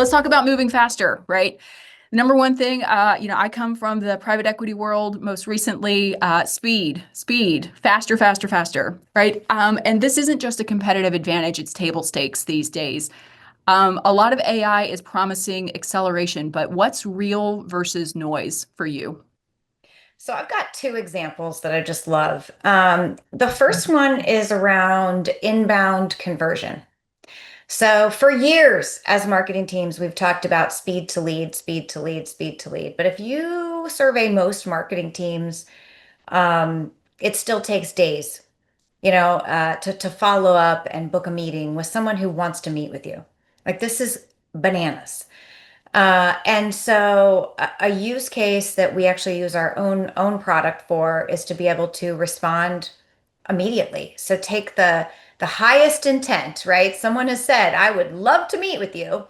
let's talk about moving faster, right? Number one thing, I come from the private equity world, most recently, speed, faster, faster, faster, right? And this isn't just a competitive advantage, it's table stakes these days. A lot of AI is promising acceleration, but what's real versus noise for you? So I've got two examples that I just love. The first one is around inbound conversion. So for years, as marketing teams, we've talked about speed to lead, speed to lead, speed to lead. But if you survey most marketing teams, it still takes days, to follow up and book a meeting with someone who wants to meet with you. Like this is bananas. And so a use case that we actually use our own product for is to be able to respond immediately. So take the highest intent, right? Someone has said, I would love to meet with you,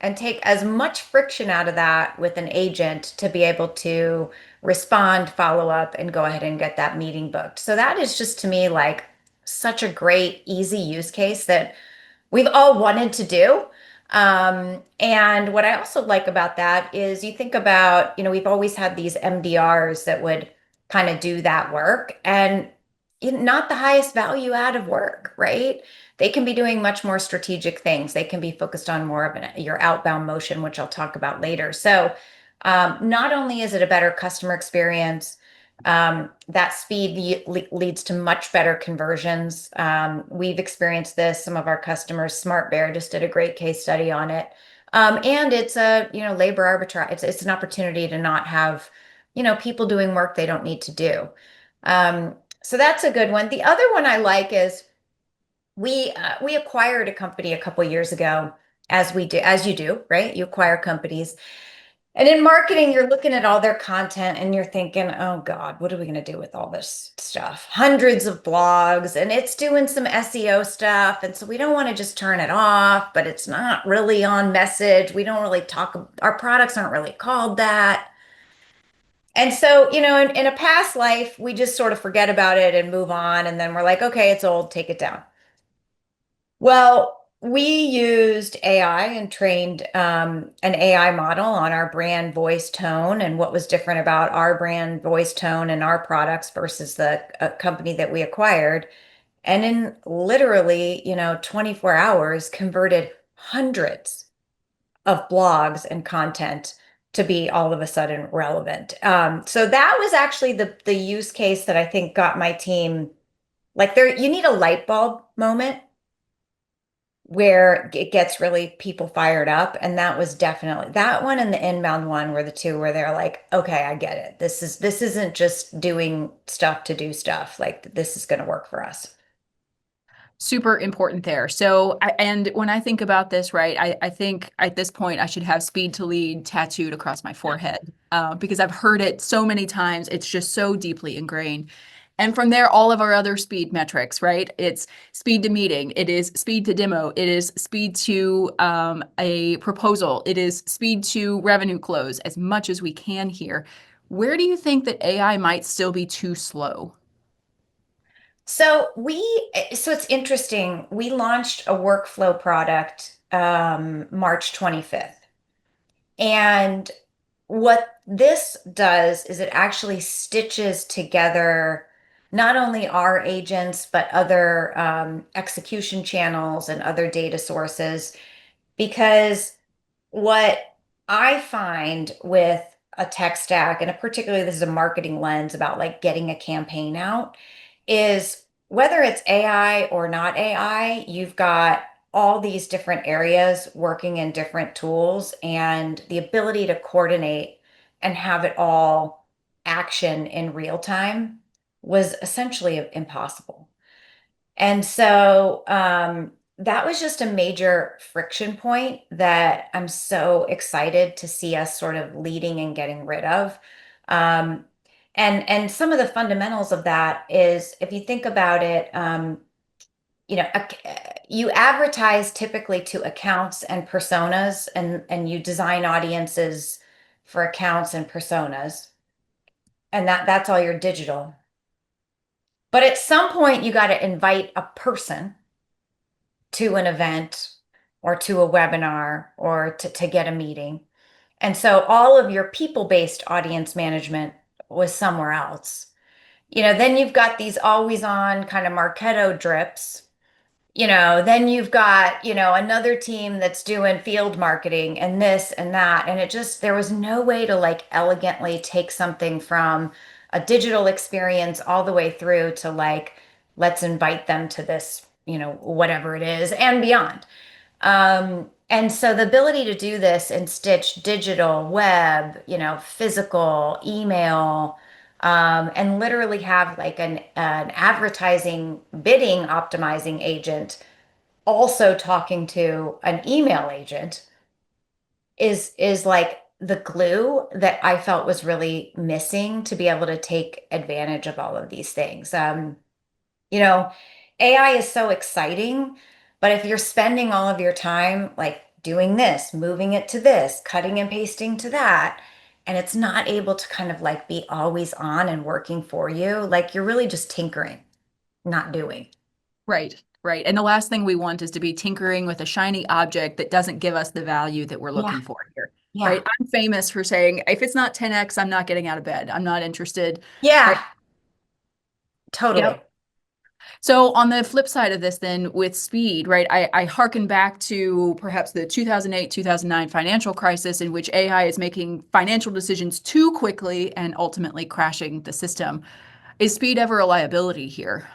and take as much friction out of that with an agent to be able to respond, follow up, and go ahead and get that meeting booked. So that is just to me like such a great, easy use case that we've all wanted to do. And what I also like about that is you think about, we've always had these MDRs that would kind of do that work and not the highest value add of work, right? They can be doing much more strategic things. They can be focused on more of your outbound motion, which I'll talk about later. So, not only is it a better customer experience, that speed leads to much better conversions. We've experienced this. Some of our customers, Smart Bear, just did a great case study on it. And it's a, labor arbitrage. It's an opportunity to not have, people doing work they don't need to do. So that's a good one. The other one I like is we acquired a company a couple years ago, as you do, right? You acquire companies. And in marketing, you're looking at all their content and you're thinking, oh God, what are we going to do with all this stuff? Hundreds of blogs, and it's doing some SEO stuff. And so we don't want to just turn it off, but it's not really on message. We don't really talk, our products aren't really called that. And so, in a past life, we just sort of forget about it and move on. And then we're like, okay, it's old, take it down. Well, we used AI and trained an AI model on our brand voice tone and what was different about our brand voice tone and our products versus the company that we acquired. And in literally, 24 hours, converted hundreds of blogs and content to be all of a sudden relevant. So that was actually the use case that I think got my team like there. You need a light bulb moment where it gets really people fired up. And that was definitely that one and the inbound one were the two where they're like, okay, I get it. This isn't just doing stuff to do stuff. Like this is going to work for us. Super important there. And when I think about this, right, I think at this point I should have speed to lead tattooed across my forehead because I've heard it so many times. It's just so deeply ingrained. And from there, all of our other speed metrics, right? It's speed to meeting, it is speed to demo, it is speed to a proposal, it is speed to revenue close, as much as we can here. Where do you think that AI might still be too slow? So it's interesting. We launched a workflow product March 25th. And what this does is it actually stitches together not only our agents, but other execution channels and other data sources. Because what I find with a tech stack, and particularly this is a marketing lens about like getting a campaign out, is whether it's AI or not AI, you've got all these different areas working in different tools, and the ability to coordinate and have it all action in real time was essentially impossible. And so that was just a major friction point that I'm so excited to see us sort of leading and getting rid of. Um, and some of the fundamentals of that is if you think about it, you advertise typically to accounts and personas, and you design audiences for accounts and personas, and that's all your digital. But at some point, you got to invite a person to an event or to a webinar or to get a meeting. And so all of your people-based audience management was somewhere else. Then you've got these always on kind of Marketo drips. Then you've got, another team that's doing field marketing and this and that. And there was no way to like elegantly take something from a digital experience all the way through to like, let's invite them to this, whatever it is and beyond. And so the ability to do this and stitch digital, web, physical, email, and literally have like an advertising bidding optimizing agent also talking to an email agent is like the glue that I felt was really missing to be able to take advantage of all of these things. You know, AI is so exciting, but if you're spending all of your time like doing this, moving it to this, cutting and pasting to that, and it's not able to kind of like be always on and working for you, like you're really just tinkering, not doing. Right, right. And the last thing we want is to be tinkering with a shiny object that doesn't give us the value that we're Yeah, looking for here. Right. yeah, I'm famous for saying, if it's not 10x, I'm not getting out of bed. I'm not interested. Right. yeah, Yep. totally. So on the flip side of this, then with speed, right, I hearken back to perhaps the 2008, 2009 financial crisis in which AI is making financial decisions too quickly and ultimately crashing the system. Is speed ever a liability here?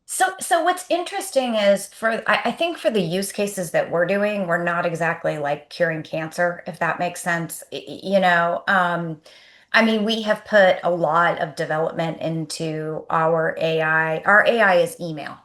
So what's interesting is I think for the use cases that we're doing, we're not exactly like curing cancer, if that makes sense. I mean, we have put a lot of development into our AI. Our AI is email.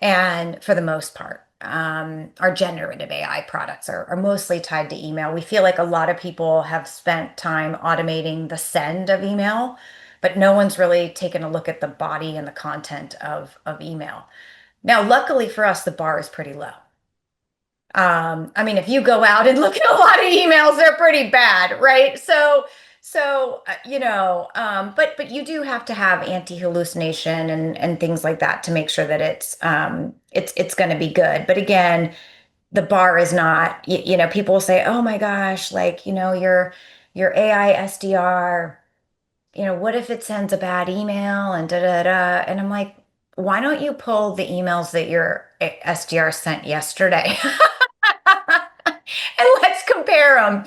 And for the most part, our generative AI products are mostly tied to email. We feel like a lot of people have spent time automating the send of email, but no one's really taken a look at the body and the content of email. Now, luckily for us, the bar is pretty low. I mean, if you go out and look at a lot of emails, they're pretty bad, right? But you do have to have anti-hallucination and things like that to make sure that it's going to be good. But again, the bar is not, people will say, "Oh my gosh, like, your AI SDR, what if it sends a bad email and da da da?" And I'm like, "Why don't you pull the emails that your SDR sent yesterday?" And let's compare them,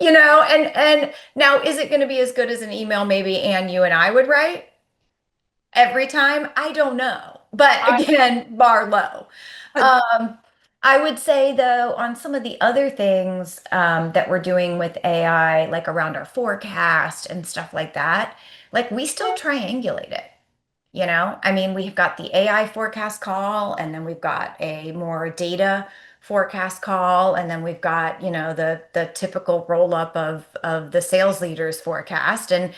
and now is it going to be as good as an email maybe Anne, you and I would write every time? I don't know. But I, again, bar low. uh, Um, I would say though, on some of the other things that we're doing with AI, like around our forecast and stuff like that, like we still triangulate it. I mean, we've got the AI forecast call, and then we've got a more data forecast call, and then we've got, the typical roll up of the sales leaders forecast. And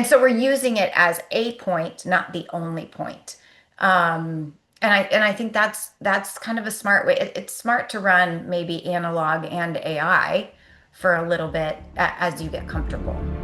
so we're using it as a point, not the only point. And I think that's kind of a smart way. It's smart to run maybe analog and AI for a little bit as you get comfortable.